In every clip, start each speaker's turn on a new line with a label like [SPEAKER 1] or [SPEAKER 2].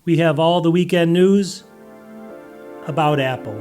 [SPEAKER 1] we have all the weekend news about Apple.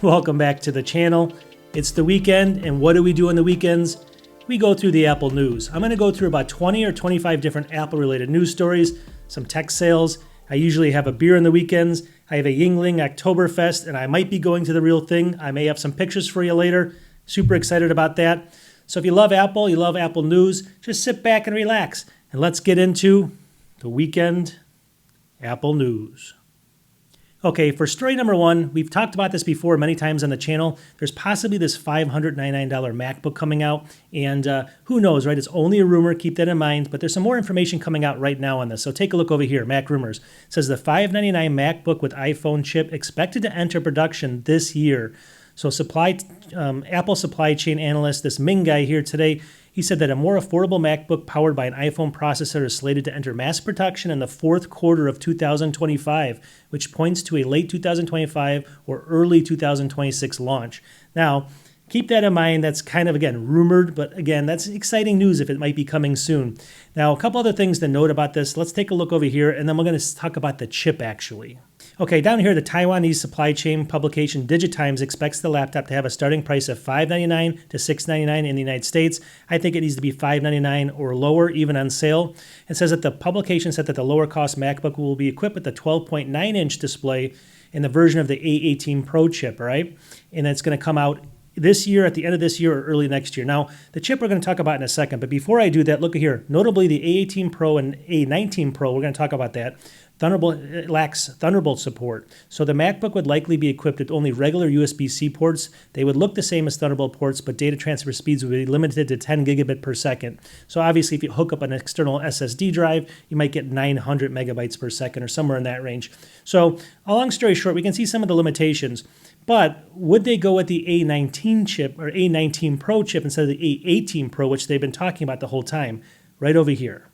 [SPEAKER 1] Welcome back to the channel. It's the weekend, and what do we do on the weekends? We go through the Apple news. I'm going to go through about 20 or 25 different Apple-related news stories, some tech sales. I usually have a beer on the weekends. I have a Yingling Oktoberfest, and I might be going to the real thing. I may have some pictures for you later. Super excited about that. So if you love Apple, you love Apple news, just sit back and relax, and let's get into the weekend Apple news. Okay, for story number one, we've talked about this before many times on the channel. There's possibly this $599 MacBook coming out, and who knows, right? It's only a rumor, keep that in mind, but there's some more information coming out right now on this. So take a look over here, Mac Rumors. It says the $599 MacBook with iPhone chip expected to enter production this year. So Apple supply chain analyst, this Ming guy here today, he said that a more affordable MacBook powered by an iPhone processor is slated to enter mass production in the fourth quarter of 2025, which points to a late 2025 or early 2026 launch. Now, keep that in mind. That's kind of, again, rumored, but again, that's exciting news if it might be coming soon. Now, a couple other things to note about this. Let's take a look over here, and then we're going to talk about the chip, actually. Okay, down here, the Taiwanese supply chain publication DigiTimes expects the laptop to have a starting price of $599 to $699 in the United States. I think it needs to be $599 or lower, even on sale. It says that the publication said that the lower-cost MacBook will be equipped with a 12.9-inch display in the version of the A18 Pro chip, right? And it's going to come out this year, at the end of this year, or early next year. Now, the chip we're going to talk about in a second, but before I do that, look here. Notably, the A18 Pro and A19 Pro, we're going to talk about that. It lacks Thunderbolt support. So the MacBook would likely be equipped with only regular USB-C ports. They would look the same as Thunderbolt ports, but data transfer speeds would be limited to 10 gigabit per second. So obviously, if you hook up an external SSD drive, you might get 900 megabytes per second or somewhere in that range. So a long story short, we can see some of the limitations. But would they go with the A19 chip or A19 Pro chip instead of the A18 Pro, which they've been talking about the whole time? Right over here.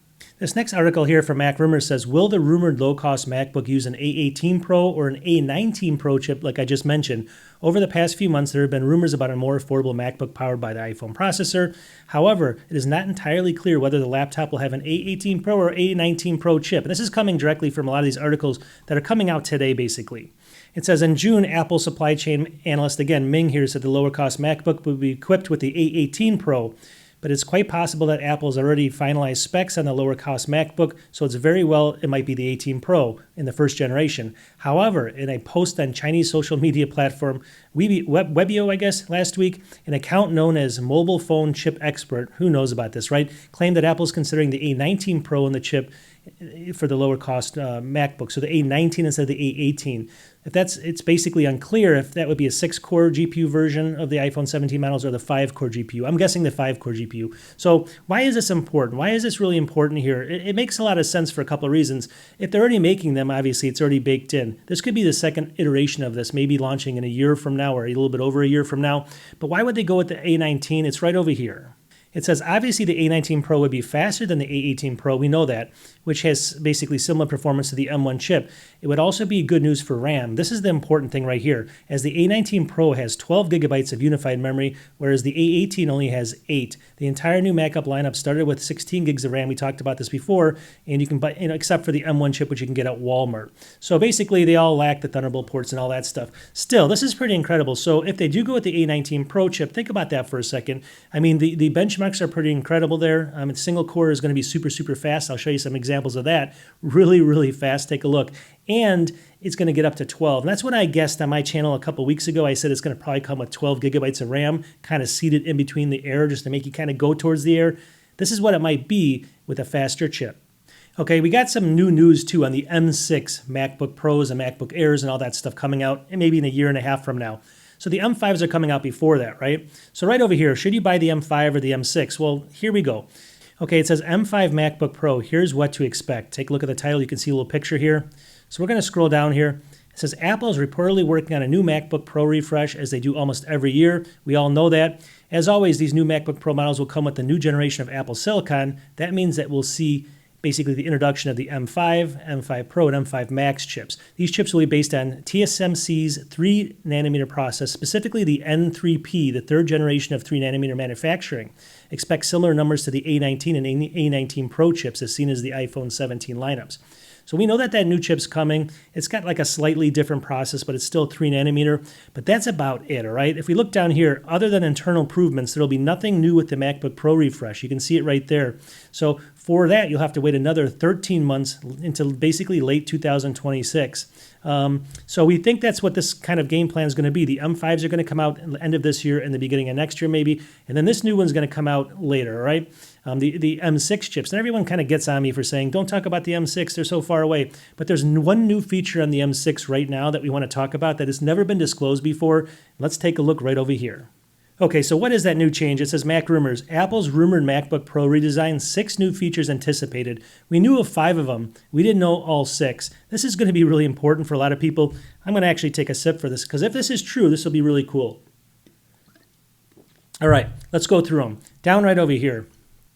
[SPEAKER 1] This next article here from Mac Rumors says, will the rumored low-cost MacBook use an A18 Pro or an A19 Pro chip like I just mentioned? Over the past few months, there have been rumors about a more affordable MacBook powered by the iPhone processor. However, it is not entirely clear whether the laptop will have an A18 Pro or A19 Pro chip. And this is coming directly from a lot of these articles that are coming out today, basically. It says in June, Apple supply chain analyst, again, Ming here, said the lower-cost MacBook would be equipped with the A18 Pro. But it's quite possible that Apple's already finalized specs on the lower-cost MacBook, so it's very well it might be the 18 Pro in the first generation. However, in a post on Chinese social media platform Webio, I guess, last week, an account known as Mobile Phone Chip Expert, who knows about this, right, claimed that Apple's considering the A19 Pro in the chip for the lower-cost MacBook, so the A19 instead of the A18. It's basically unclear if that would be a 6-core GPU version of the iPhone 17 models or the 5-core GPU. I'm guessing the 5-core GPU. So why is this important? Why is this really important here? It makes a lot of sense for a couple of reasons. If they're already making them, obviously it's already baked in. This could be the second iteration of this, maybe launching in a year from now or a little bit over a year from now. But why would they go with the A19? It's right over here. It says, obviously, the A19 Pro would be faster than the A18 Pro. We know that, which has basically similar performance to the M1 chip. It would also be good news for RAM. This is the important thing right here, as the A19 Pro has 12 gigabytes of unified memory, whereas the A18 only has 8. The entire new MacBook lineup started with 16 gigs of RAM. We talked about this before, and you can buy, except for the M1 chip, which you can get at Walmart. So basically, they all lack the Thunderbolt ports and all that stuff. Still, this is pretty incredible. So if they do go with the A19 Pro chip, think about that for a second. I mean, the benchmarks are pretty incredible there. Single core is going to be super, super fast. I'll show you some examples of that. Really, really fast. Take a look. And it's going to get up to 12. And that's what I guessed on my channel a couple weeks ago. I said it's going to probably come with 12 gigabytes of RAM, kind of seated in between the air just to make you kind of go towards the air. This is what it might be with a faster chip. Okay, we got some new news too on the M6 MacBook Pros and MacBook Airs and all that stuff coming out maybe in a year and a half from now. So the M5s are coming out before that, right? So right over here, should you buy the M5 or the M6? Well, here we go. Okay, it says M5 MacBook Pro. Here's what to expect. Take a look at the title. You can see a little picture here. So we're going to scroll down here. It says Apple is reportedly working on a new MacBook Pro refresh, as they do almost every year. We all know that. As always, these new MacBook Pro models will come with the new generation of Apple Silicon. That means that we'll see basically the introduction of the M5, M5 Pro, and M5 Max chips. These chips will be based on TSMC's 3nm process, specifically the N3P, the third generation of 3nm manufacturing. Expect similar numbers to the A19 and A19 Pro chips as seen as the iPhone 17 lineups. So we know that new chip's coming. It's got like a slightly different process, but it's still 3nm. But that's about it, all right? If we look down here, other than internal improvements, there'll be nothing new with the MacBook Pro refresh. You can see it right there. So for that, you'll have to wait another 13 months until basically late 2026. So we think that's what this kind of game plan is going to be. The M5s are going to come out at the end of this year and the beginning of next year maybe, and then this new one's going to come out later, all right? The M6 chips, and everyone kind of gets on me for saying, don't talk about the M6, they're so far away. But there's one new feature on the M6 right now that we want to talk about that has never been disclosed before. Let's take a look right over here. Okay, so what is that new change? It says Mac Rumors. Apple's rumored MacBook Pro redesign, 6 new features anticipated. We knew of 5 of them. We didn't know all 6. This is going to be really important for a lot of people. I'm going to actually take a sip for this because if this is true, this will be really cool. All right, let's go through them. Down right over here.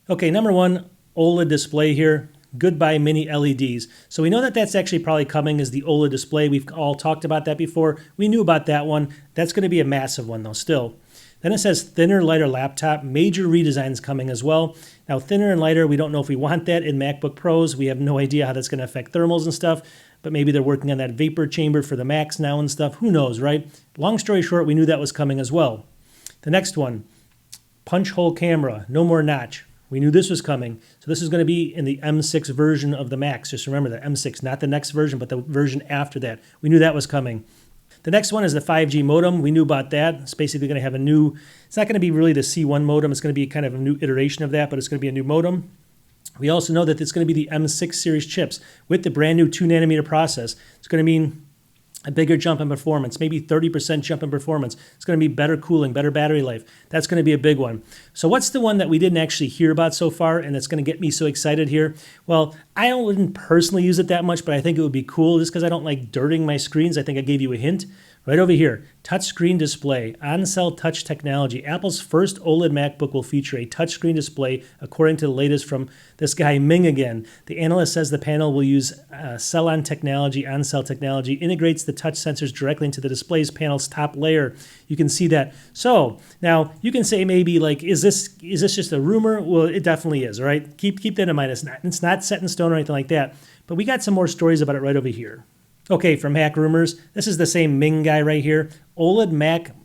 [SPEAKER 1] Okay, number 1, OLED display here. Goodbye mini LEDs. So we know that that's actually probably coming as the OLED display. We've all talked about that before. We knew about that one. That's going to be a massive one though still. Then it says thinner, lighter laptop. Major redesigns coming as well. Now thinner and lighter, we don't know if we want that in MacBook Pros. We have no idea how that's going to affect thermals and stuff. But maybe they're working on that vapor chamber for the Macs now and stuff. Who knows, right? Long story short, we knew that was coming as well. The next one, punch hole camera. No more notch. We knew this was coming. So this is going to be in the M6 version of the Macs. Just remember that M6, not the next version, but the version after that. We knew that was coming. The next one is the 5G modem. We knew about that. It's basically going to have a new, it's not going to be really the C1 modem. It's going to be kind of a new iteration of that, but it's going to be a new modem. We also know that it's going to be the M6 series chips with the brand new 2nm process. It's going to mean a bigger jump in performance, maybe 30% jump in performance. It's going to be better cooling, better battery life. That's going to be a big one. So what's the one that we didn't actually hear about so far and that's going to get me so excited here? Well, I wouldn't personally use it that much, but I think it would be cool just because I don't like dirting my screens. I think I gave you a hint. Right over here, touchscreen display, on-cell touch technology. Apple's first OLED MacBook will feature a touchscreen display, according to the latest from this guy Ming again. The analyst says the panel will use cell-on technology, on-cell technology, integrates the touch sensors directly into the display's panel's top layer. You can see that. So now you can say maybe like, is this just a rumor? Well, it definitely is. All right, keep that in mind. It's not set in stone or anything like that. But we got some more stories about it right over here. Okay, from Mac Rumors, this is the same Ming guy right here. OLED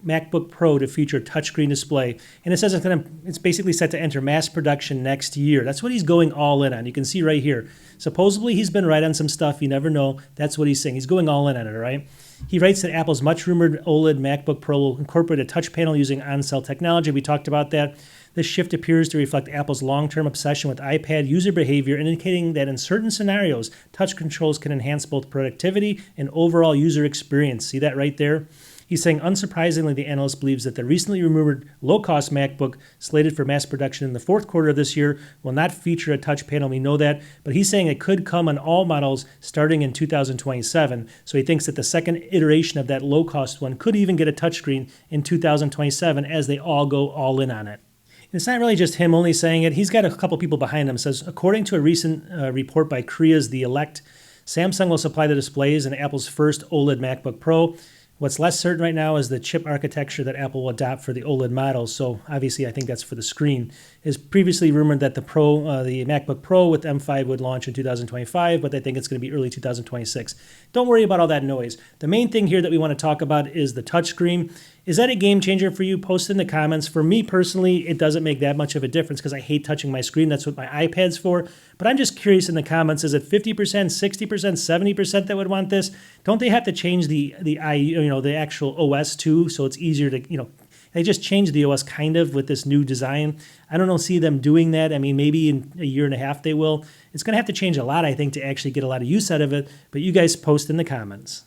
[SPEAKER 1] MacBook Pro to feature touchscreen display. And it says it's basically set to enter mass production next year. That's what he's going all in on. You can see right here. Supposedly he's been right on some stuff. You never know. That's what he's saying. He's going all in on it, all right? He writes that Apple's much rumored OLED MacBook Pro will incorporate a touch panel using on-cell technology. We talked about that. This shift appears to reflect Apple's long-term obsession with iPad user behavior, indicating that in certain scenarios, touch controls can enhance both productivity and overall user experience. See that right there? He's saying, unsurprisingly, the analyst believes that the recently rumored low-cost MacBook slated for mass production in the fourth quarter of this year will not feature a touch panel. We know that, but he's saying it could come on all models starting in 2027. So he thinks that the second iteration of that low-cost one could even get a touchscreen in 2027 as they all go all in on it. It's not really just him only saying it. He's got a couple people behind him. It says, according to a recent report by Korea's The Elect, Samsung will supply the displays in Apple's first OLED MacBook Pro. What's less certain right now is the chip architecture that Apple will adopt for the OLED models. So obviously, I think that's for the screen. It's previously rumored that the MacBook Pro with M5 would launch in 2025, but I think it's going to be early 2026. Don't worry about all that noise. The main thing here that we want to talk about is the touchscreen. Is that a game changer for you? Post in the comments. For me personally, it doesn't make that much of a difference because I hate touching my screen. That's what my iPad's for. But I'm just curious in the comments, is it 50%, 60%, 70% that would want this? Don't they have to change the actual OS too, so it's easier to, they just changed the OS kind of with this new design. I don't see them doing that. I mean, maybe in a year and a half they will. It's going to have to change a lot, I think, to actually get a lot of use out of it. But you guys post in the comments.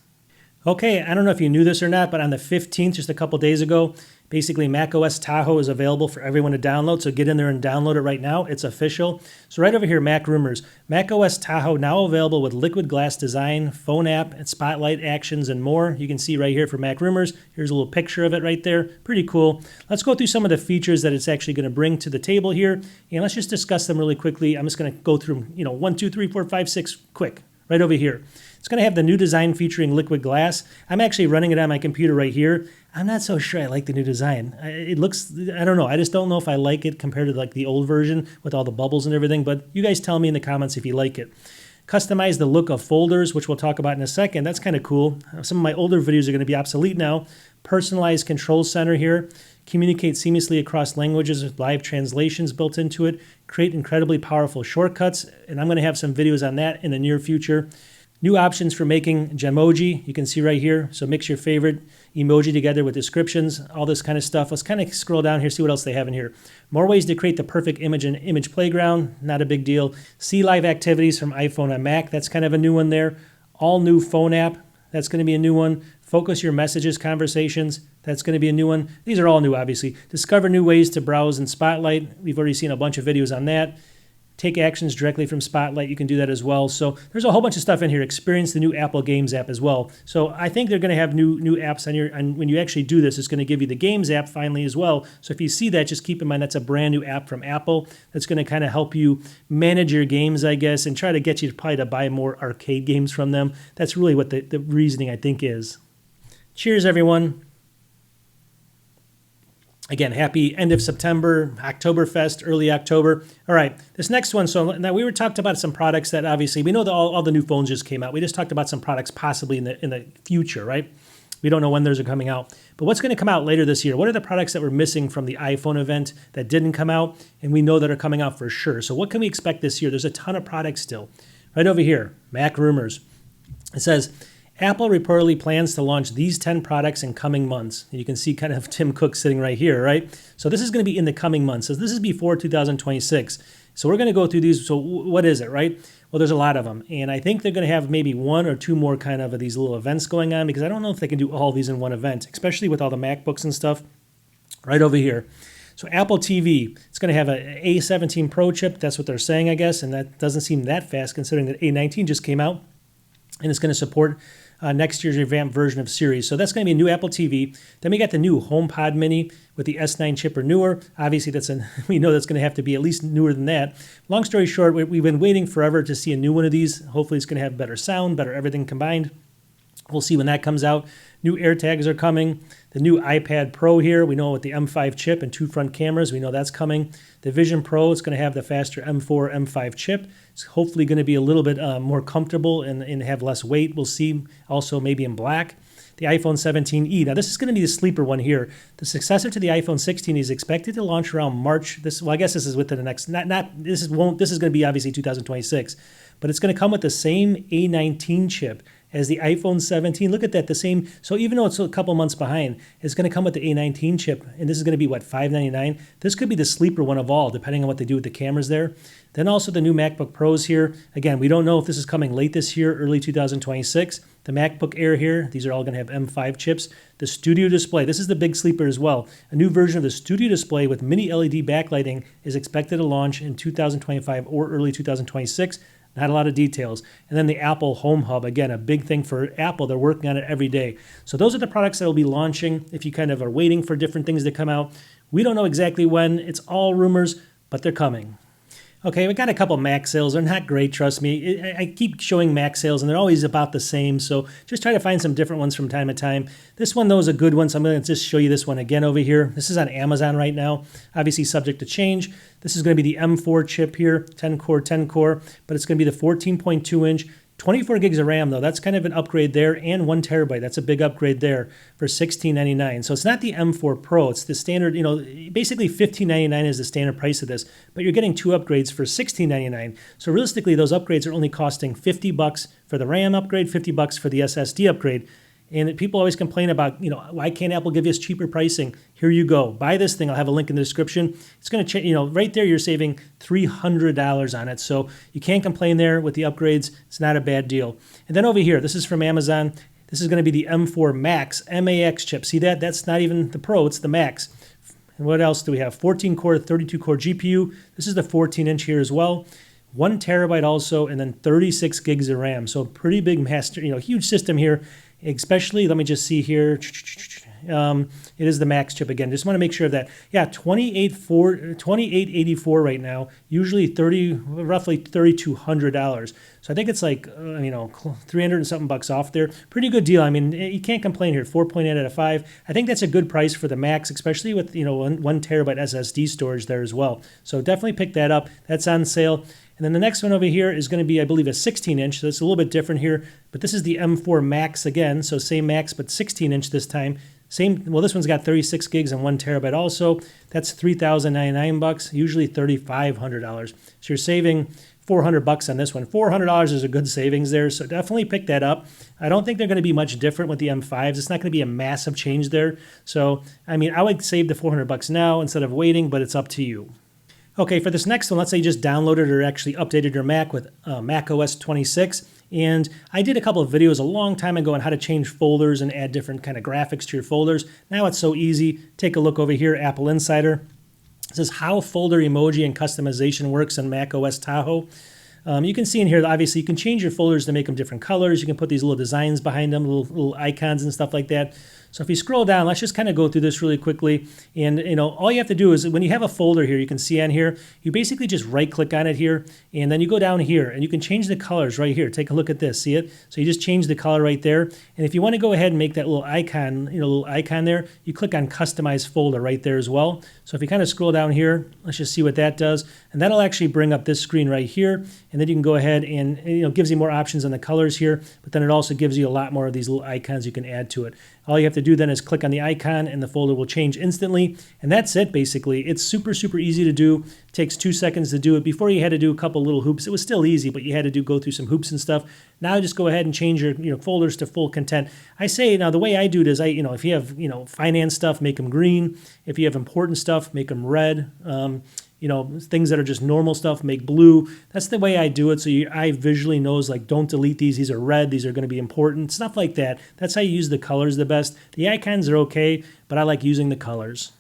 [SPEAKER 1] Okay, I don't know if you knew this or not, but on the 15th, just a couple days ago, basically macOS Tahoe is available for everyone to download, so get in there and download it right now. It's official. So right over here, Mac Rumors. macOS Tahoe now available with liquid glass design, phone app, and spotlight actions, and more. You can see right here for Mac Rumors. Here's a little picture of it right there. Pretty cool. Let's go through some of the features that it's actually going to bring to the table here, and let's just discuss them really quickly. I'm just going to go through, 1, 2, 3, 4, 5, 6, quick. Right over here. It's going to have the new design featuring liquid glass. I'm actually running it on my computer right here. I'm not so sure I like the new design. It looks, I don't know. I just don't know if I like it compared to like the old version with all the bubbles and everything, but you guys tell me in the comments if you like it. Customize the look of folders, which we'll talk about in a second. That's kind of cool. Some of my older videos are going to be obsolete now. Personalized control center here. Communicate seamlessly across languages with live translations built into it. Create incredibly powerful shortcuts, and I'm going to have some videos on that in the near future. New options for making Gemoji, you can see right here. So mix your favorite emoji together with descriptions, all this kind of stuff. Let's kind of scroll down here, see what else they have in here. More ways to create the perfect image in Image Playground, not a big deal. See live activities from iPhone and Mac, that's kind of a new one there. All new phone app, that's going to be a new one. Focus your messages, conversations, that's going to be a new one. These are all new, obviously. Discover new ways to browse in Spotlight. We've already seen a bunch of videos on that. Take actions directly from Spotlight. You can do that as well. So there's a whole bunch of stuff in here. Experience the new Apple Games app as well. So I think they're going to have new apps on your, and when you actually do this, it's going to give you the Games app finally as well. So if you see that, just keep in mind that's a brand new app from Apple that's going to kind of help you manage your games, I guess, and try to get you probably to buy more arcade games from them. That's really what the reasoning, I think, is. Cheers, everyone. Again, happy end of September, Oktoberfest, early October. All right, this next one. So now we were talked about some products that obviously we know that all the new phones just came out. We just talked about some products possibly in the future, right? We don't know when those are coming out. But what's going to come out later this year? What are the products that were missing from the iPhone event that didn't come out and we know that are coming out for sure? So what can we expect this year? There's a ton of products still. Right over here, Mac Rumors. It says, Apple reportedly plans to launch these 10 products in coming months. You can see kind of Tim Cook sitting right here, right? So this is going to be in the coming months. So this is before 2026. So we're going to go through these. So what is it, right? Well, there's a lot of them. And I think they're going to have maybe one or two more kind of these little events going on because I don't know if they can do all these in one event, especially with all the MacBooks and stuff right over here. So Apple TV, it's going to have an A17 Pro chip. That's what they're saying, I guess. And that doesn't seem that fast considering that A19 just came out. And it's going to support next year's revamped version of Series. So that's going to be a new Apple TV. Then we got the new HomePod Mini with the S9 chip or newer. Obviously, we know that's going to have to be at least newer than that. Long story short, we've been waiting forever to see a new one of these. Hopefully, it's going to have better sound, better everything combined. We'll see when that comes out. New AirTags are coming. The new iPad Pro here, we know with the M5 chip and 2 front cameras, we know that's coming. The Vision Pro, it's going to have the faster M4, M5 chip. It's hopefully going to be a little bit more comfortable and have less weight. We'll see also maybe in black. The iPhone 17e. Now this is going to be the sleeper one here. The successor to the iPhone 16 is expected to launch around March. I guess this is within the next. This is going to be obviously 2026, but it's going to come with the same A19 chip as the iPhone 17. Look at that, the same. So even though it's a couple months behind, it's going to come with the A19 chip, and this is going to be, what, $599? This could be the sleeper one of all, depending on what they do with the cameras there. Then also the new MacBook Pros here. Again, we don't know if this is coming late this year, early 2026. The MacBook Air here, these are all going to have M5 chips. The Studio Display, this is the big sleeper as well. A new version of the Studio Display with mini LED backlighting is expected to launch in 2025 or early 2026. Not a lot of details. And then the Apple Home Hub, again, a big thing for Apple. They're working on it every day. So those are the products that will be launching if you kind of are waiting for different things to come out. We don't know exactly when. It's all rumors, but they're coming. Okay, we got a couple Mac sales. They're not great, trust me. I keep showing Mac sales, and they're always about the same, so just try to find some different ones from time to time. This one, though, is a good one, so I'm going to just show you this one again over here. This is on Amazon right now, obviously subject to change. This is going to be the M4 chip here, 10-core, but it's going to be the 14.2-inch, 24 gigs of RAM, though. That's kind of an upgrade there, and 1 terabyte. That's a big upgrade there for $1699. So it's not the M4 Pro. It's the standard, basically $1599 is the standard price of this, but you're getting 2 upgrades for $1699. So realistically, those upgrades are only costing $50 for the RAM upgrade, $50 for the SSD upgrade. And people always complain about, why can't Apple give us cheaper pricing? Here you go. Buy this thing. I'll have a link in the description. It's going to change, right there you're saving $300 on it. So you can't complain there with the upgrades. It's not a bad deal. And then over here, this is from Amazon. This is going to be the M4 Max MAX chip. See that? That's not even the Pro, it's the Max. And what else do we have? 14 core, 32 core GPU. This is the 14-inch here as well. 1 terabyte also, and then 36 gigs of RAM. So pretty big master, huge system here. Especially, let me just see here. It is the Max chip again. Just want to make sure of that. Yeah, 2884 right now. Usually roughly $3,200. So I think it's like 300 and something bucks off there. Pretty good deal. I mean, you can't complain here. 4.8 out of 5. I think that's a good price for the Max, especially with 1 terabyte SSD storage there as well. So definitely pick that up. That's on sale. And then the next one over here is going to be, I believe, a 16-inch. So it's a little bit different here. But this is the M4 Max again. So same Max, but 16-inch this time. This one's got 36 gigs and 1 terabyte also. That's $3,099, usually $3,500. So you're saving $400 on this one. $400 is a good savings there, so definitely pick that up. I don't think they're going to be much different with the M5s. It's not going to be a massive change there. So, I mean, I would save the $400 now instead of waiting, but it's up to you. Okay, for this next one, let's say you just downloaded or actually updated your Mac with macOS 26. And I did a couple of videos a long time ago on how to change folders and add different kind of graphics to your folders. Now it's so easy. Take a look over here, Apple Insider. It says how folder emoji and customization works in macOS Tahoe. You can see in here, obviously, you can change your folders to make them different colors. You can put these little designs behind them, little icons and stuff like that. So if you scroll down, let's just kind of go through this really quickly. And, all you have to do is when you have a folder here, you can see on here, you basically just right-click on it here, and then you go down here, and you can change the colors right here. Take a look at this. See it? So you just change the color right there. And if you want to go ahead and make that little icon, there, you click on Customize Folder right there as well. So if you kind of scroll down here, let's just see what that does. And that'll actually bring up this screen right here. And then you can go ahead and, it gives you more options on the colors here, but then it also gives you a lot more of these little icons you can add to it. All you have to do then is click on the icon and the folder will change instantly. And that's it basically. It's super, super easy to do. It takes 2 seconds to do it. Before you had to do a couple little hoops. It was still easy, but you had to go through some hoops and stuff. Now just go ahead and change your folders to full content. I say now the way I do it is if you have finance stuff, make them green. If you have important stuff, make them red. Things that are just normal stuff, make blue. That's the way I do it. So your eye visually knows, like, don't delete these. These are red. These are going to be important. Stuff like that. That's how you use the colors the best. The icons are okay, but I like using the colors.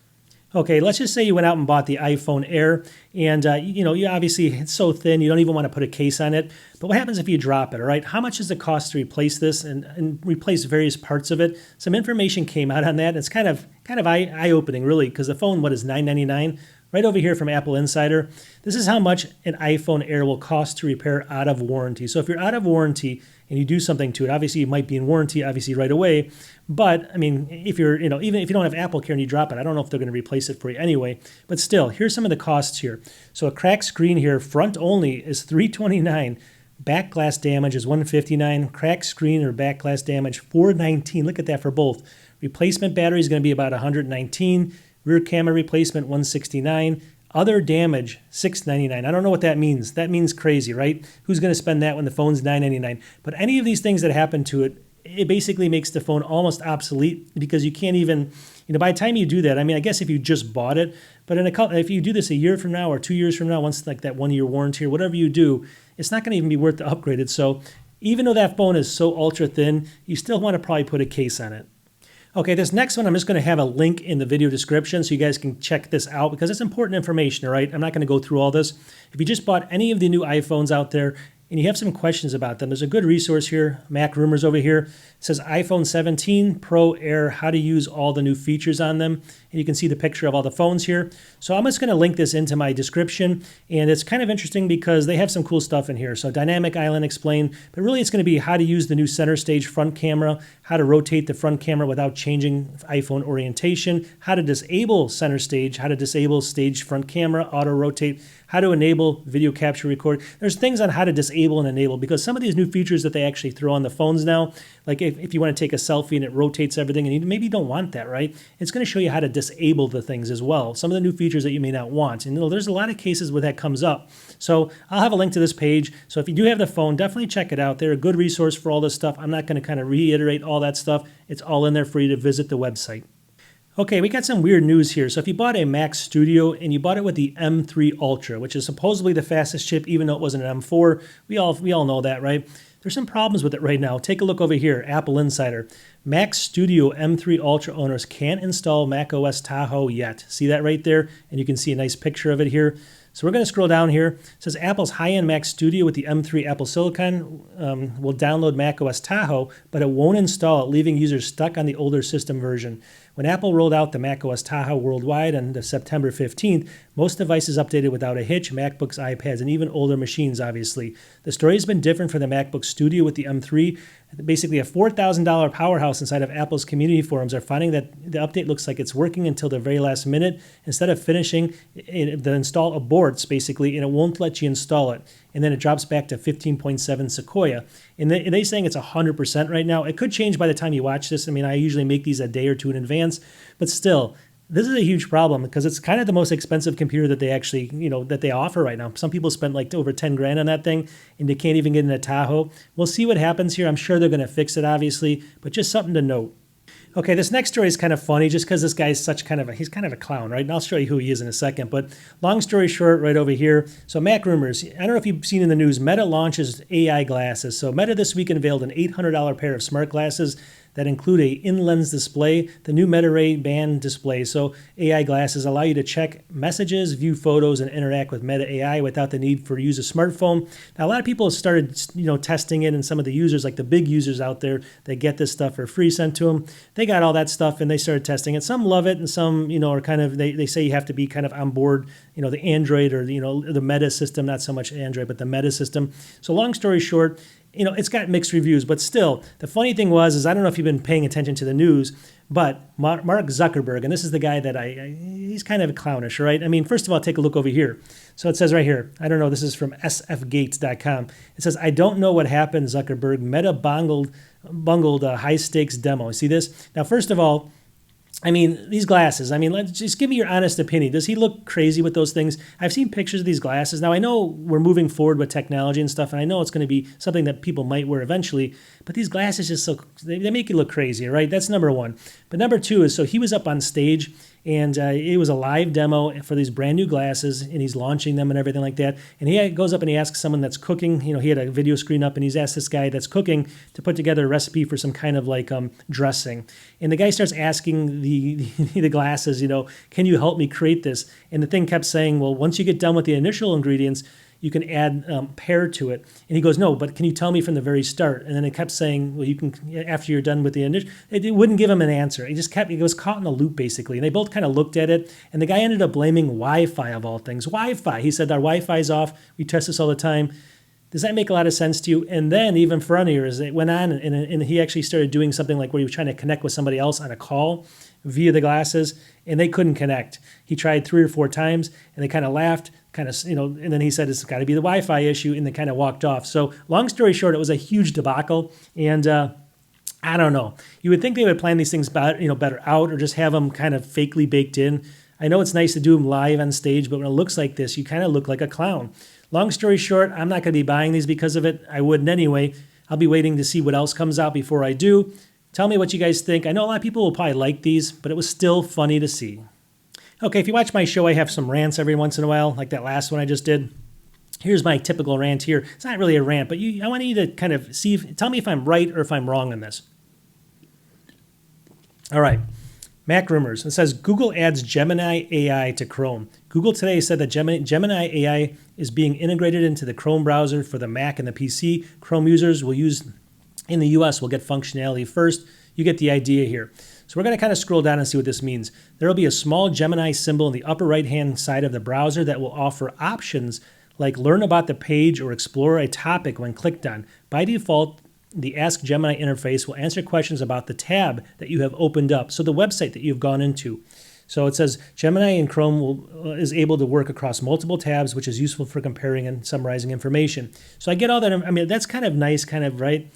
[SPEAKER 1] Okay, let's just say you went out and bought the iPhone Air, and you obviously, it's so thin, you don't even want to put a case on it. But what happens if you drop it, all right? How much does it cost to replace this and replace various parts of it? Some information came out on that. It's kind of eye-opening, really, because the phone, is $999? Right over here from Apple Insider. This is how much an iPhone Air will cost to repair out of warranty. So if you're out of warranty and you do something to it, obviously you might be in warranty, obviously right away. But I mean, if you're, even if you don't have Apple Care and you drop it, I don't know if they're going to replace it for you anyway. But still, here's some of the costs here. So a cracked screen here, front only, is $329. Back glass damage is $159. Cracked screen or back glass damage, $419. Look at that for both. Replacement battery is going to be about $119. Rear camera replacement, $169. Other damage, $699. I don't know what that means. That means crazy, right? Who's going to spend that when the phone's $999? But any of these things that happen to it, it basically makes the phone almost obsolete because you can't even, by the time you do that, I mean, I guess if you just bought it, but if you do this a year from now or 2 years from now, once like that 1 year warranty or whatever you do, it's not going to even be worth the upgrade. So even though that phone is so ultra thin, you still want to probably put a case on it. Okay, this next one, I'm just going to have a link in the video description so you guys can check this out because it's important information, all right? I'm not going to go through all this. If you just bought any of the new iPhones out there and you have some questions about them, there's a good resource here, Mac Rumors over here. It says iPhone 17 Pro Air, how to use all the new features on them. And you can see the picture of all the phones here. So I'm just going to link this into my description. And it's kind of interesting because they have some cool stuff in here. So Dynamic Island explained, but really it's going to be how to use the new center stage front camera, how to rotate the front camera without changing iPhone orientation, how to disable center stage, how to disable stage front camera, auto rotate, how to enable video capture record. There's things on how to disable and enable because some of these new features that they actually throw on the phones now, like if you want to take a selfie and it rotates everything and maybe you don't want that, right? It's going to show you how to disable the things as well. Some of the new features that you may not want. And there's a lot of cases where that comes up. So I'll have a link to this page. So if you do have the phone, definitely check it out. They're a good resource for all this stuff. I'm not going to kind of reiterate all that stuff. It's all in there for you to visit the website. Okay, we got some weird news here. So if you bought a Mac Studio and you bought it with the M3 Ultra, which is supposedly the fastest chip, even though it wasn't an M4, we all know that, right? There's some problems with it right now. Take a look over here, Apple Insider. Mac Studio M3 Ultra owners can't install macOS Tahoe yet. See that right there? And you can see a nice picture of it here. So we're going to scroll down here. It says Apple's high-end Mac Studio with the M3 Apple Silicon will download macOS Tahoe, but it won't install it, leaving users stuck on the older system version. When Apple rolled out the macOS Tahoe worldwide on September 15th, most devices updated without a hitch, MacBooks, iPads, and even older machines, obviously. The story has been different for the MacBook Studio with the M3. Basically, a $4,000 powerhouse inside of Apple's community forums are finding that the update looks like it's working until the very last minute. Instead of finishing, the install aborts, basically, and it won't let you install it. And then it drops back to 15.7 Sequoia. And they're saying it's 100% right now. It could change by the time you watch this. I mean, I usually make these a day or two in advance, but still, this is a huge problem because it's kind of the most expensive computer that they actually, that they offer right now. Some people spend like over 10 grand on that thing and they can't even get in a Tahoe. We'll see what happens here. I'm sure they're going to fix it, obviously, but just something to note. Okay, this next story is kind of funny just because this guy's he's kind of a clown, right? And I'll show you who he is in a second. But long story short, right over here. So Mac rumors. I don't know if you've seen in the news, Meta launches AI glasses. So Meta this week unveiled an $800 pair of smart glasses that include a in-lens display, the new Meta Ray Band display. So AI glasses allow you to check messages, view photos, and interact with Meta AI without the need for to use a smartphone. Now, a lot of people have started, testing it, and some of the users, like the big users out there, that get this stuff for free sent to them, they got all that stuff and they started testing it. Some love it, and some, are kind of, they say you have to be kind of on board, the Android or, the Meta system, not so much Android, but the Meta system. So long story short, it's got mixed reviews, but still, the funny thing is I don't know if you've been paying attention to the news, but Mark Zuckerberg, and this is the guy that he's kind of clownish, right? I mean, first of all, take a look over here. So it says right here, I don't know, this is from sfgates.com. It says, I don't know what happened, Zuckerberg. Meta bungled a high-stakes demo. See this? Now, first of all, I mean, these glasses, let's just give me your honest opinion. Does he look crazy with those things? I've seen pictures of these glasses. Now, I know we're moving forward with technology and stuff, and I know it's going to be something that people might wear eventually, but these glasses just they make you look crazy, right? That's number one. But number two is, so he was up on stage, and it was a live demo for these brand new glasses, and he's launching them and everything like that. And he goes up and he asks someone that's cooking, he had a video screen up, and he's asked this guy that's cooking to put together a recipe for some kind of like dressing. And the guy starts asking the glasses, can you help me create this? And the thing kept saying, well, once you get done with the initial ingredients, you can add pear to it. And he goes, no, but can you tell me from the very start? And then it kept saying, well, you can, after you're done with the initial, it wouldn't give him an answer. He was caught in a loop, basically. And they both kind of looked at it, and the guy ended up blaming Wi-Fi of all things. Wi-Fi. He said, our Wi-Fi's off. We test this all the time. Does that make a lot of sense to you? And then even funnier is it went on, and he actually started doing something like where he was trying to connect with somebody else on a call via the glasses, and they couldn't connect. He tried 3 or 4 times, and they kind of laughed, and then he said it's got to be the Wi-Fi issue, and they kind of walked off. So long story short, it was a huge debacle, and I don't know. You would think they would plan these things better out, or just have them kind of fakely baked in. I know it's nice to do them live on stage, but when it looks like this, you kind of look like a clown. Long story short, I'm not going to be buying these because of it. I wouldn't anyway. I'll be waiting to see what else comes out before I do. Tell me what you guys think. I know a lot of people will probably like these, but it was still funny to see. Okay, if you watch my show, I have some rants every once in a while, like that last one I just did. Here's my typical rant here. It's not really a rant, but I want you to kind of tell me if I'm right or if I'm wrong on this. All right. Mac rumors. It says Google adds Gemini AI to Chrome. Google today said that Gemini AI is being integrated into the Chrome browser for the Mac and the PC. Chrome users will use in the US will get functionality first. You get the idea here. So we're going to kind of scroll down and see what this means. There will be a small Gemini symbol in the upper right-hand side of the browser that will offer options like learn about the page or explore a topic when clicked on. By default, the Ask Gemini interface will answer questions about the tab that you have opened up, so the website that you've gone into. So it says Gemini in Chrome is able to work across multiple tabs, which is useful for comparing and summarizing information. So I get all that. That's kind of nice, kind of, right?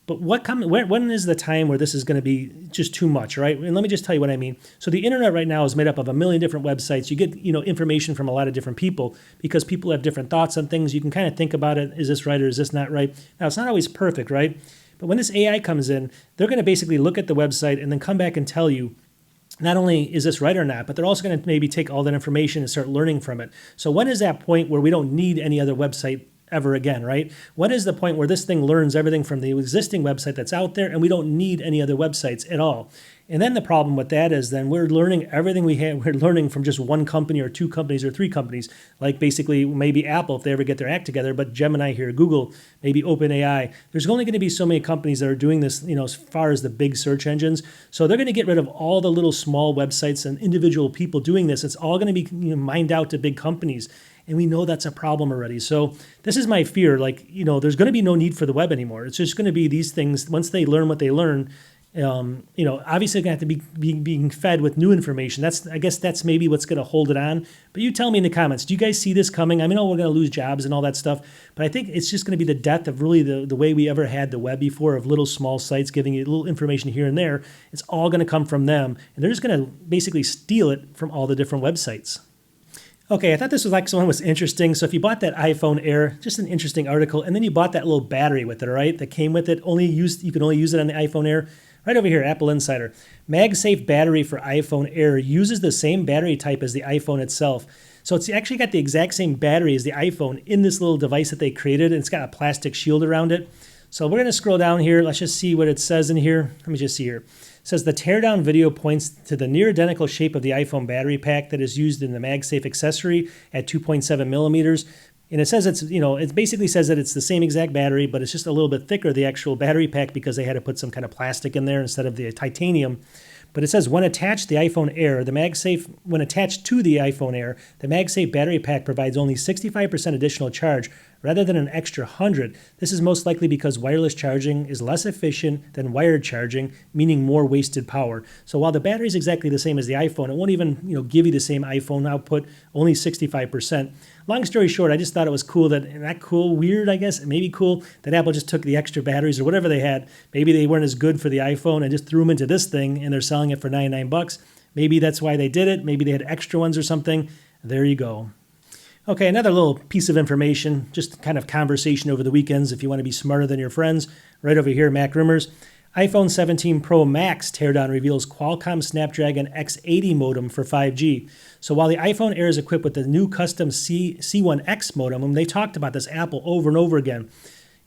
[SPEAKER 1] But when is the time where this is going to be just too much, right? And let me just tell you what I mean. So the internet right now is made up of a million different websites. You get, information from a lot of different people because people have different thoughts on things. You can kind of think about it. Is this right or is this not right? Now, it's not always perfect, right? But when this AI comes in, they're going to basically look at the website and then come back and tell you, not only is this right or not, but they're also going to maybe take all that information and start learning from it. So when is that point where we don't need any other website ever again, right? When is the point where this thing learns everything from the existing website that's out there and we don't need any other websites at all? And then the problem with that is then we're learning everything we're learning from just one company or two companies or three companies, like basically maybe Apple if they ever get their act together, but Gemini here, Google, maybe OpenAI. There's only going to be so many companies that are doing this, as far as the big search engines. So they're going to get rid of all the little small websites and individual people doing this. It's all going to be mined out to big companies. And we know that's a problem already. So this is my fear. There's going to be no need for the web anymore. It's just going to be these things. Once they learn what they learn, obviously they're going to have to be being fed with new information. I guess that's maybe what's going to hold it on. But you tell me in the comments, do you guys see this coming? I know we're going to lose jobs and all that stuff, but I think it's just going to be the death of really the way we ever had the web before, of little small sites giving you little information here and there. It's all going to come from them, and they're just going to basically steal it from all the different websites. Okay, I thought this was interesting. So if you bought that iPhone Air, just an interesting article, and then you bought that little battery with it, all right, that came with it. You can only use it on the iPhone Air. Right over here, Apple Insider. MagSafe battery for iPhone Air uses the same battery type as the iPhone itself. So it's actually got the exact same battery as the iPhone in this little device that they created, and it's got a plastic shield around it. So we're going to scroll down here. Let's just see what it says in here. Let me just see here. It says the teardown video points to the near identical shape of the iPhone battery pack that is used in the MagSafe accessory at 2.7 millimeters. And it says it basically says that it's the same exact battery, but it's just a little bit thicker, the actual battery pack, because they had to put some kind of plastic in there instead of the titanium. But it says when attached to the iPhone Air, the MagSafe battery pack provides only 65% additional charge rather than an extra 100. This is most likely because wireless charging is less efficient than wired charging, meaning more wasted power. So while the battery is exactly the same as the iPhone, it won't even give you the same iPhone output, only 65%. Long story short, I just thought it was cool weird, I guess, maybe cool that Apple just took the extra batteries or whatever they had. Maybe they weren't as good for the iPhone and just threw them into this thing and they're selling it for $99. Maybe that's why they did it. Maybe they had extra ones or something. There you go. Okay, another little piece of information, just kind of conversation over the weekends if you want to be smarter than your friends. Right over here, Mac Rumors. iPhone 17 Pro Max teardown reveals Qualcomm Snapdragon X80 modem for 5G. So while the iPhone Air is equipped with the new custom C1X modem, and they talked about this Apple over and over again,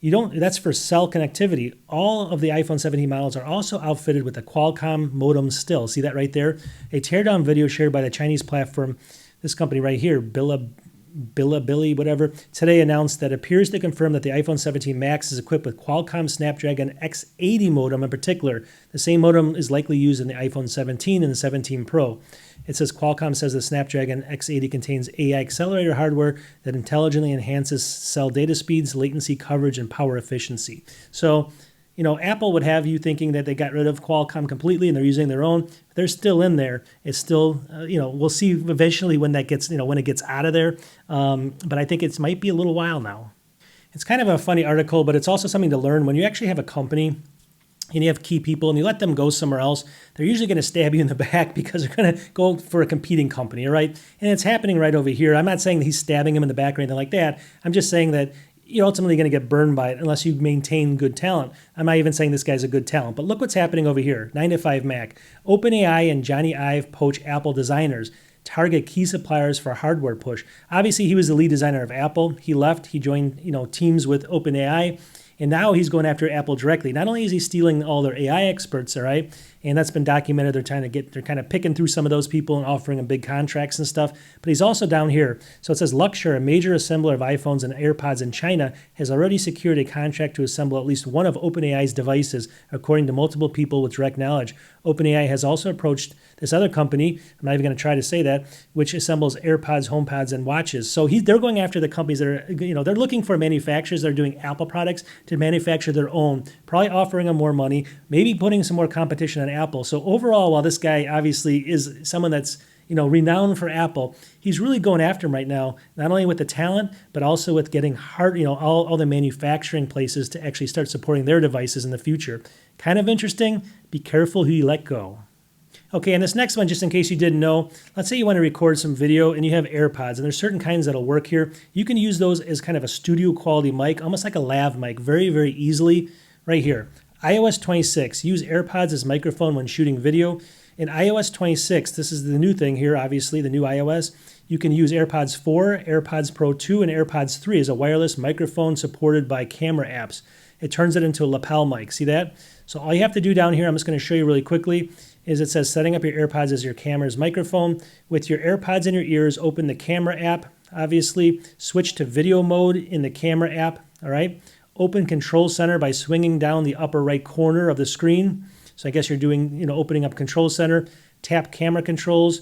[SPEAKER 1] that's for cell connectivity. All of the iPhone 17 models are also outfitted with the Qualcomm modem Still. See that right there? A teardown video shared by the Chinese platform, this company right here, Bilibili, whatever, today announced that appears to confirm that the iPhone 17 Max is equipped with Qualcomm Snapdragon X80 modem in particular. The same modem is likely used in the iPhone 17 and the 17 Pro. It says Qualcomm says the Snapdragon X80 contains AI accelerator hardware that intelligently enhances cell data speeds, latency, coverage, and power efficiency. So, Apple would have you thinking that they got rid of Qualcomm completely and they're using their own. They're still in there. It's still, we'll see eventually when that gets, when it gets out of there. But I think it might be a little while now. It's kind of a funny article, but it's also something to learn. When you actually have a company and you have key people and you let them go somewhere else, they're usually going to stab you in the back because they're going to go for a competing company, all right? And it's happening right over here. I'm not saying that he's stabbing him in the back or anything like that. I'm just saying that you're ultimately going to get burned by it unless you maintain good talent. I'm not even saying this guy's a good talent, but look what's happening over here. 9 to 5 Mac. OpenAI and Jony Ive poach Apple designers. Target key suppliers for hardware push. Obviously, he was the lead designer of Apple. He left. He joined, teams with OpenAI. And now he's going after Apple directly. Not only is he stealing all their AI experts, all right, and that's been documented. They're kind of picking through some of those people and offering them big contracts and stuff. But he's also down here. So it says Luxshare, a major assembler of iPhones and AirPods in China, has already secured a contract to assemble at least one of OpenAI's devices, according to multiple people with direct knowledge. OpenAI has also approached this other company, I'm not even going to try to say that, which assembles AirPods, HomePods, and watches. So they're going after the companies that are, they're looking for manufacturers that are doing Apple products to manufacture their own, probably offering them more money, maybe putting some more competition on Apple. So overall, while this guy obviously is someone that's renowned for Apple, he's really going after him right now, not only with the talent, but also with getting all the manufacturing places to actually start supporting their devices in the future. Kind of interesting. Be careful who you let go. Okay, and this next one, just in case you didn't know, let's say you want to record some video and you have AirPods, and there's certain kinds that'll work here. You can use those as kind of a studio quality mic, almost like a lav mic, very, very easily right here. iOS 26, use AirPods as microphone when shooting video. In iOS 26, this is the new thing here, obviously, the new iOS, you can use AirPods 4, AirPods Pro 2, and AirPods 3 as a wireless microphone supported by camera apps. It turns it into a lapel mic. See that? So all you have to do down here, I'm just going to show you really quickly, is it says setting up your AirPods as your camera's microphone. With your AirPods in your ears, open the camera app, obviously. Switch to video mode in the camera app, all right? Open Control Center by swinging down the upper right corner of the screen. So I guess you're doing, opening up Control Center. Tap Camera Controls.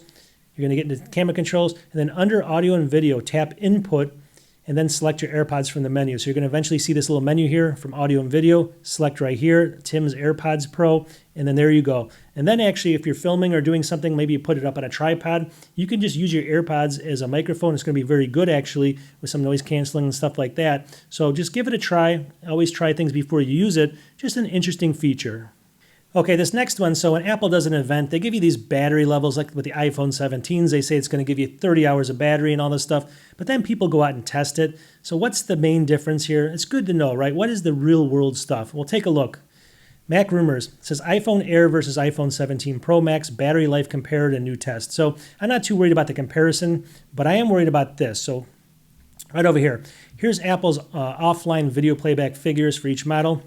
[SPEAKER 1] You're going to get into Camera Controls. And then under Audio and Video, tap Input, and then select your AirPods from the menu. So you're going to eventually see this little menu here from Audio and Video. Select right here, Tim's AirPods Pro, and then there you go. And then actually, if you're filming or doing something, maybe you put it up on a tripod, you can just use your AirPods as a microphone. It's going to be very good, actually, with some noise canceling and stuff like that. So just give it a try. Always try things before you use it. Just an interesting feature. Okay, this next one, so when Apple does an event, they give you these battery levels, like with the iPhone 17s, they say it's going to give you 30 hours of battery and all this stuff, but then people go out and test it. So what's the main difference here? It's good to know, right? What is the real world stuff? Well, take a look. Mac Rumors says iPhone Air versus iPhone 17 Pro Max battery life compared in new test. So I'm not too worried about the comparison, but I am worried about this. So right over here, here's Apple's offline video playback figures for each model.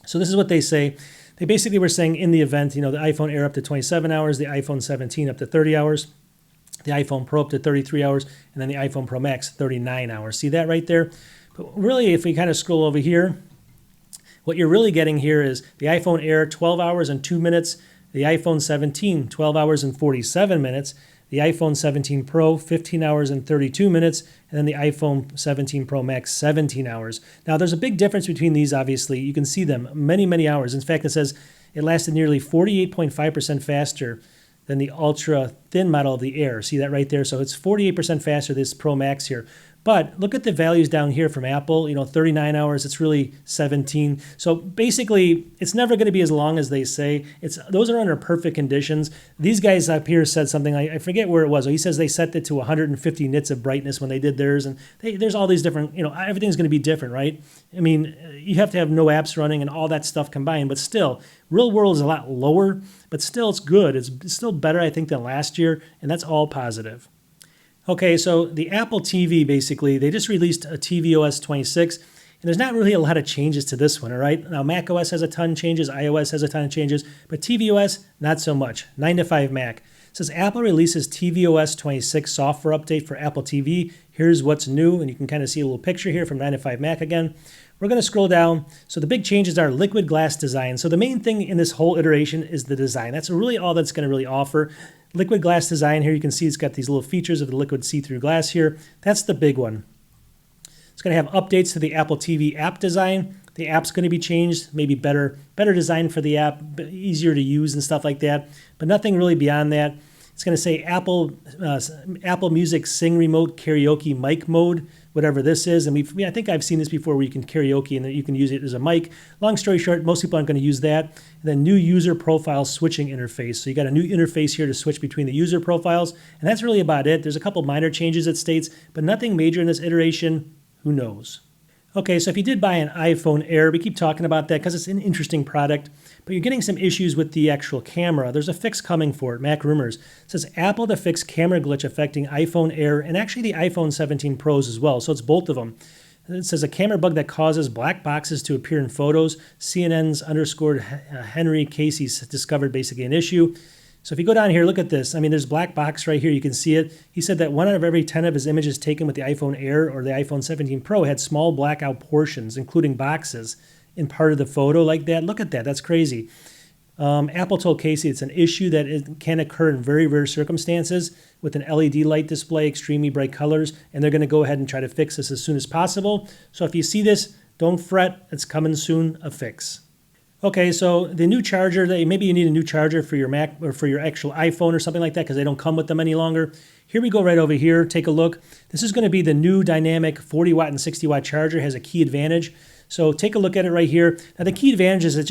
[SPEAKER 1] So this is what they say. They basically were saying in the event, the iPhone Air up to 27 hours, the iPhone 17 up to 30 hours, the iPhone Pro up to 33 hours, and then the iPhone Pro Max 39 hours. See that right there? But really, if we kind of scroll over here, what you're really getting here is the iPhone Air 12 hours and 2 minutes, the iPhone 17 12 hours and 47 minutes, the iPhone 17 Pro 15 hours and 32 minutes, and then the iPhone 17 Pro Max 17 hours. Now there's a big difference between these, obviously. You can see them many hours. In fact, it says it lasted nearly 48.5% faster than the ultra thin model of the Air. See that right there? So it's 48% faster, this Pro Max here. But look at the values down here from Apple, 39 hours, it's really 17. So basically, it's never going to be as long as they say. Those are under perfect conditions. These guys up here said something, I forget where it was. He says they set it to 150 nits of brightness when they did theirs. And there's all these different, everything's going to be different, right? I mean, you have to have no apps running and all that stuff combined. But still, real world is a lot lower, but still it's good. It's still better, I think, than last year. And that's all positive. Okay, so the Apple TV, basically, they just released a tvOS 26, and there's not really a lot of changes to this one, all right? Now, macOS has a ton of changes, iOS has a ton of changes, but tvOS, not so much. 9 to 5 Mac. It says Apple releases tvOS 26 software update for Apple TV. Here's what's new, and you can kind of see a little picture here from 9 to 5 Mac again. We're going to scroll down. So the big changes are liquid glass design. So the main thing in this whole iteration is the design. That's really all that's going to really offer. Liquid glass design here, you can see it's got these little features of the liquid see-through glass here. That's the big one. It's going to have updates to the Apple TV app design. The app's going to be changed, maybe better design for the app, easier to use and stuff like that, but nothing really beyond that. It's going to say Apple Music Sing Remote Karaoke Mic Mode, whatever this is. And I think I've seen this before where you can karaoke and you can use it as a mic. Long story short, most people aren't going to use that. And then new user profile switching interface. So you got a new interface here to switch between the user profiles. And that's really about it. There's a couple minor changes it states, but nothing major in this iteration. Who knows? Okay, so if you did buy an iPhone Air, we keep talking about that because it's an interesting product, but you're getting some issues with the actual camera. There's a fix coming for it. Mac Rumors it says Apple to fix camera glitch affecting iPhone Air and actually the iPhone 17 Pros as well. So it's both of them. It says a camera bug that causes black boxes to appear in photos. CNN's underscored Henry Casey's discovered basically an issue. So if you go down here, look at this. I mean, there's black box right here. You can see it. He said that 1 out of every 10 of his images taken with the iPhone Air or the iPhone 17 Pro had small blackout portions, including boxes, in part of the photo like that. Look at that. That's crazy. Apple told Casey it's an issue that it can occur in very rare circumstances with an LED light display, extremely bright colors, and they're going to go ahead and try to fix this as soon as possible. So if you see this, don't fret. It's coming soon, a fix. Okay, so the new charger, maybe you need a new charger for your Mac or for your actual iPhone or something like that because they don't come with them any longer. Here we go right over here. Take a look. This is going to be the new dynamic 40 watt and 60 watt charger. It has a key advantage. So take a look at it right here. Now the key advantage is it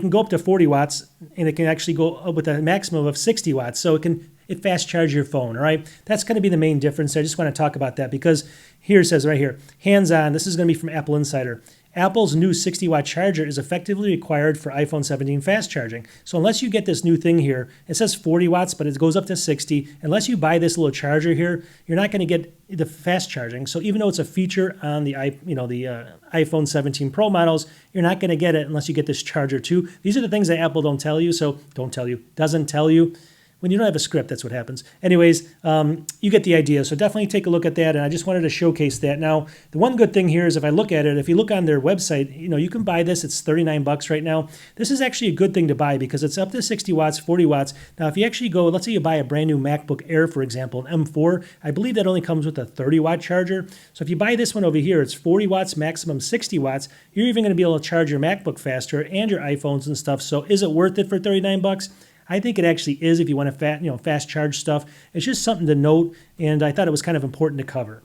[SPEAKER 1] can go up to 40 watts and it can actually go up with a maximum of 60 watts. So it fast charge your phone, all right? That's going to be the main difference. I just want to talk about that because here it says right here, hands-on. This is going to be from Apple Insider. Apple's new 60-watt charger is effectively required for iPhone 17 fast charging. So unless you get this new thing here, it says 40 watts, but it goes up to 60. Unless you buy this little charger here, you're not going to get the fast charging. So even though it's a feature on the iPhone 17 Pro models, you're not going to get it unless you get this charger too. These are the things that Apple doesn't tell you. When you don't have a script, that's what happens. Anyways, you get the idea. So definitely take a look at that. And I just wanted to showcase that. Now, the one good thing here is if I look at it, if you look on their website, you can buy this. It's $39 right now. This is actually a good thing to buy because it's up to 60 watts, 40 watts. Now, if you actually go, let's say you buy a brand new MacBook Air, for example, an M4, I believe that only comes with a 30-watt charger. So if you buy this one over here, it's 40 watts, maximum 60 watts. You're even going to be able to charge your MacBook faster and your iPhones and stuff. So is it worth it for $39? I think it actually is if you want to fast charge stuff. It's just something to note, and I thought it was kind of important to cover.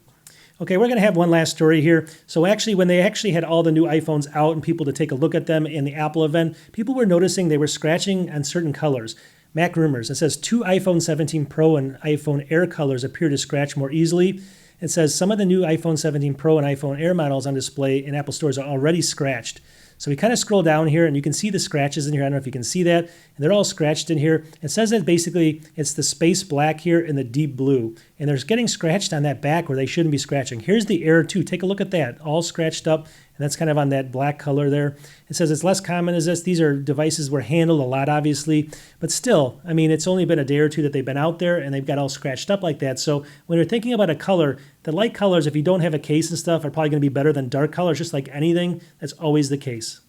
[SPEAKER 1] Okay, we're going to have one last story here. So actually, when they actually had all the new iPhones out and people to take a look at them in the Apple event, people were noticing they were scratching on certain colors. Mac Rumors, it says 2 iPhone 17 Pro and iPhone Air colors appear to scratch more easily. It says some of the new iPhone 17 Pro and iPhone Air models on display in Apple stores are already scratched. So we kind of scroll down here and you can see the scratches in here. I don't know if you can see that. And they're all scratched in here. It says that basically it's the space black here and the deep blue. And they're getting scratched on that back where they shouldn't be scratching. Here's the Air 2. Take a look at that. All scratched up. And that's kind of on that black color there. It says it's less common as this. These are devices were handled a lot, obviously. But still, I mean, it's only been a day or two that they've been out there and they've got all scratched up like that. So when you're thinking about a color, the light colors, if you don't have a case and stuff, are probably going to be better than dark colors, just like anything. That's always the case.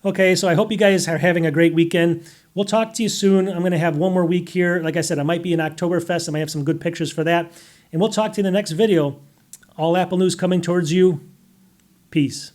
[SPEAKER 1] Okay, so I hope you guys are having a great weekend. We'll talk to you soon. I'm going to have one more week here. Like I said, I might be in Oktoberfest. I might have some good pictures for that. And we'll talk to you in the next video. All Apple news coming towards you. Peace.